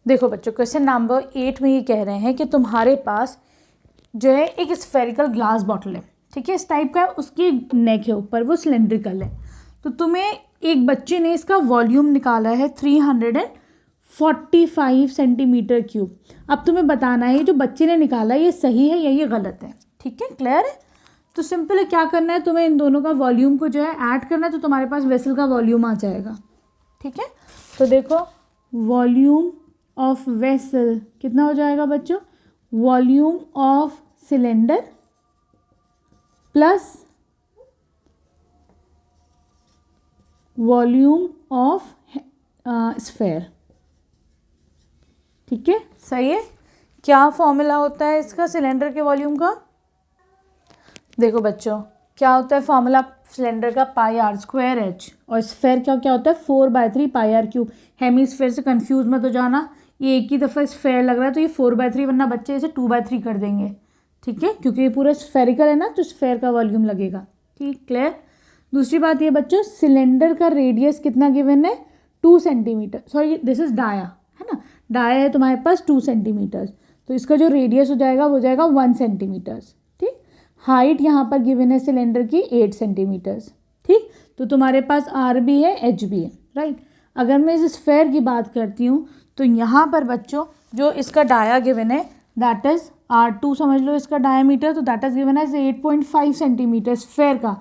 देखो बच्चों, question number 8 में ये कह रहे हैं कि तुम्हारे पास जो है एक स्फेरिकल ग्लास बॉटल है, ठीक है, इस टाइप का है, उसकी नेक है ऊपर, वो सिलेंड्रिकल है। तो तुम्हें एक बच्चे ने इसका वॉल्यूम निकाला है 345 सेंटीमीटर क्यूब। अब तुम्हें बताना है ये जो बच्चे ने निकाला है ये सही है या ये गलत है, ठीक है, क्लियर है। तो सिंपल है, क्या करना है तुम्हें, इन दोनों का वॉल्यूम को जो है ऐड करना है, तो तुम्हारे पास वेसल का वॉल्यूम आ जाएगा, ठीक है। तो देखो वॉल्यूम ऑफ वेसल कितना हो जाएगा बच्चों, volume of cylinder plus volume of sphere, ठीक है, सही है। क्या फॉर्मूला होता है इसका सिलेंडर के वॉल्यूम का, देखो बच्चों क्या होता है फॉर्मूला सिलेंडर का, पाई आर स्क्वायर एच, और स्फेयर का क्या होता है 4/3 पाई आर क्यूब। हेमी स्फेयर से कंफ्यूज मत हो जाना, ये एक ही दफ़ा स्फेयर लग रहा है तो ये 4/3, वरना बच्चे इसे 2/3 कर देंगे, ठीक है, क्योंकि ये पूरा स्फेरिकल है ना, तो स्फेयर का वॉल्यूम लगेगा, ठीक, क्लियर। दूसरी बात ये बच्चों, सिलेंडर का रेडियस कितना गिवन है 2 centimetre, sorry this is dia, है ना, डाया है तुम्हारे पास 2 सेंटीमीटर, तो इसका जो रेडियस हो जाएगा वो जाएगा 1 सेंटीमीटर, ठीक। हाइट यहाँ पर गिवन है सिलेंडर की 8 सेंटीमीटर, ठीक। तो तुम्हारे पास आर भी है एच भी है, राइट। अगर मैं इस स्फेयर की बात करती हूँ तो यहाँ पर बच्चों जो इसका डाया गिवन है दैट इज़ R2 समझ लो इसका डायमीटर, तो that is given as 8.5 centimetre sphere का।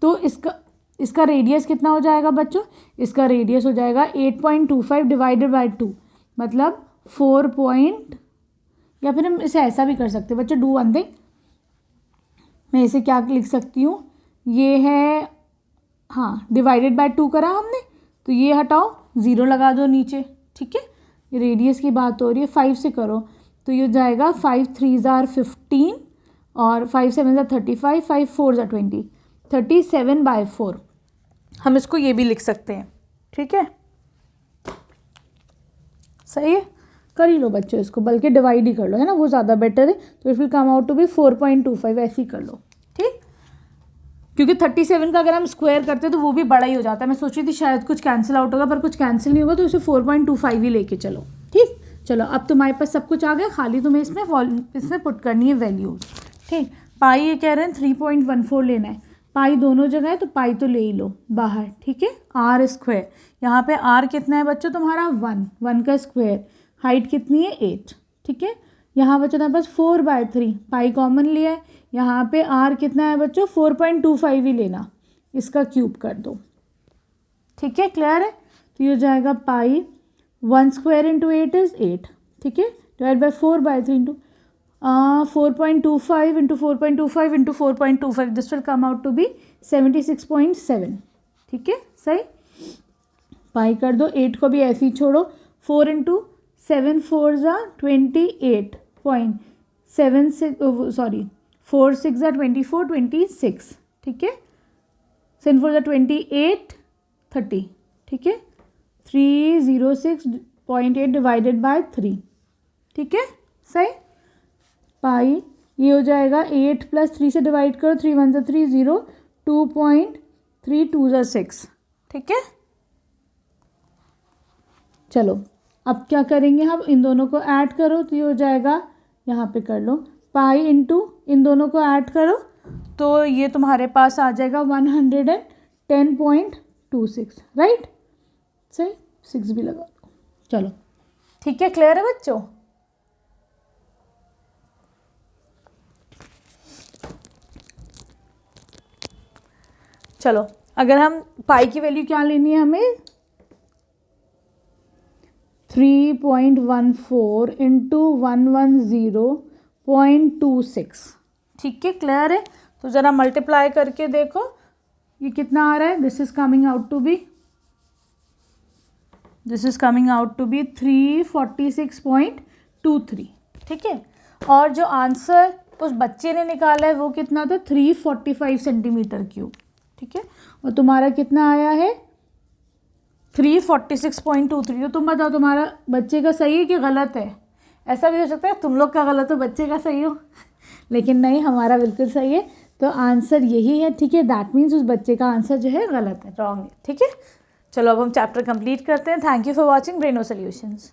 तो इसका रेडियस कितना हो जाएगा बच्चों, इसका रेडियस हो जाएगा 8.25 डिवाइडेड बाई 2, मतलब 4 या फिर हम इसे ऐसा भी कर सकते हैं बच्चों, डू वन थिंग, मैं इसे क्या लिख सकती हूँ, ये है, हाँ डिवाइडेड बाय 2 करा हमने, तो ये हटाओ 0 लगा दो नीचे, ठीक है। ये रेडियस की बात हो रही है, 5 से करो तो ये जाएगा 5 3 ज़ार 15 और 5 7 ज़ार 35, 5 4 ज़ार 20, 37/4। हम इसको ये भी लिख सकते हैं, ठीक है, सही है, कर ही लो बच्चों इसको, बल्कि डिवाइड ही कर लो, है ना, वो ज़्यादा बेटर है। तो it will come out to be 4.25, ऐसे ही कर लो, ठीक, क्योंकि 37 का अगर हम स्क्वायर करते हैं तो वो भी बड़ा ही हो जाता है। मैं सोच रही थी शायद कुछ कैंसिल आउट होगा, पर कुछ कैंसिल नहीं होगा, तो इसे 4.25 ही लेके चलो, ठीक। चलो अब तुम्हारे पास सब कुछ आ गया, खाली तुम्हें इसमें पुट करनी है वैल्यूज, ठीक। पाई ये कह रहे हैं 3.14 लेना है, पाई दोनों जगह है तो पाई तो ले ही लो बाहर, ठीक है। आर स्क्वायर, यहाँ पे आर कितना है बच्चों तुम्हारा 1 का स्क्वायर, हाइट कितनी है 8, ठीक है। यहाँ बच्चों तुम्हारे पास 4/3, पाई कॉमन लिया है, यहाँ पे आर कितना है बच्चों 4.25 ही लेना, इसका क्यूब कर दो, ठीक है, क्लियर है। तो ये हो जाएगा पाई 1 स्क्वायर इंटू 8 इज 8, ठीक है, divide by 4/3 into 4.25 into 4.25 into 4.25, this will come out to be 76.7, ठीक है, सही। पाई कर दो, 8 को भी ऐसे ही छोड़ो, 4 इंटू 7 4 ज़ार 28.76, सॉरी 4 6 ज़ार 24 26, ठीक है, 7 4 ज़ार 28 30, ठीक है, 306.8 डिवाइडेड बाय 3, ठीक है, सही। पाई ये हो जाएगा 8 प्लस 3 से डिवाइड करो, 3 1 ज़ार 3 0, 2.3 2 ज़ार 6, ठीक है। चलो अब क्या करेंगे हम, इन दोनों को ऐड करो तो ये हो जाएगा, यहाँ पे कर लो पाई इंटू इन दोनों को ऐड करो तो ये तुम्हारे पास आ जाएगा 110.26, राइट, सही, 6 भी लगा दो, चलो ठीक है, क्लियर है बच्चों। चलो अगर हम पाई की वैल्यू क्या लेनी है हमें 3.14 इंटू 110.26, ठीक है, क्लियर है। तो ज़रा मल्टीप्लाई करके देखो ये कितना आ रहा है, this is coming out to be 346.23, ठीक है। और जो आंसर उस बच्चे ने निकाला है वो कितना था 345 सेंटीमीटर क्यूब, ठीक है, और तुम्हारा कितना आया है 346.23। तो तुम बताओ तुम्हारा बच्चे का सही है कि गलत है, ऐसा भी हो सकता है तुम लोग का गलत हो बच्चे का सही हो, लेकिन नहीं हमारा बिल्कुल सही है, तो आंसर यही है, ठीक है। दैट मीन्स उस बच्चे का आंसर जो है गलत है, रॉन्ग है, ठीक है। चलो अब हम चैप्टर कंप्लीट करते हैं। Thank you for watching Braino solutions.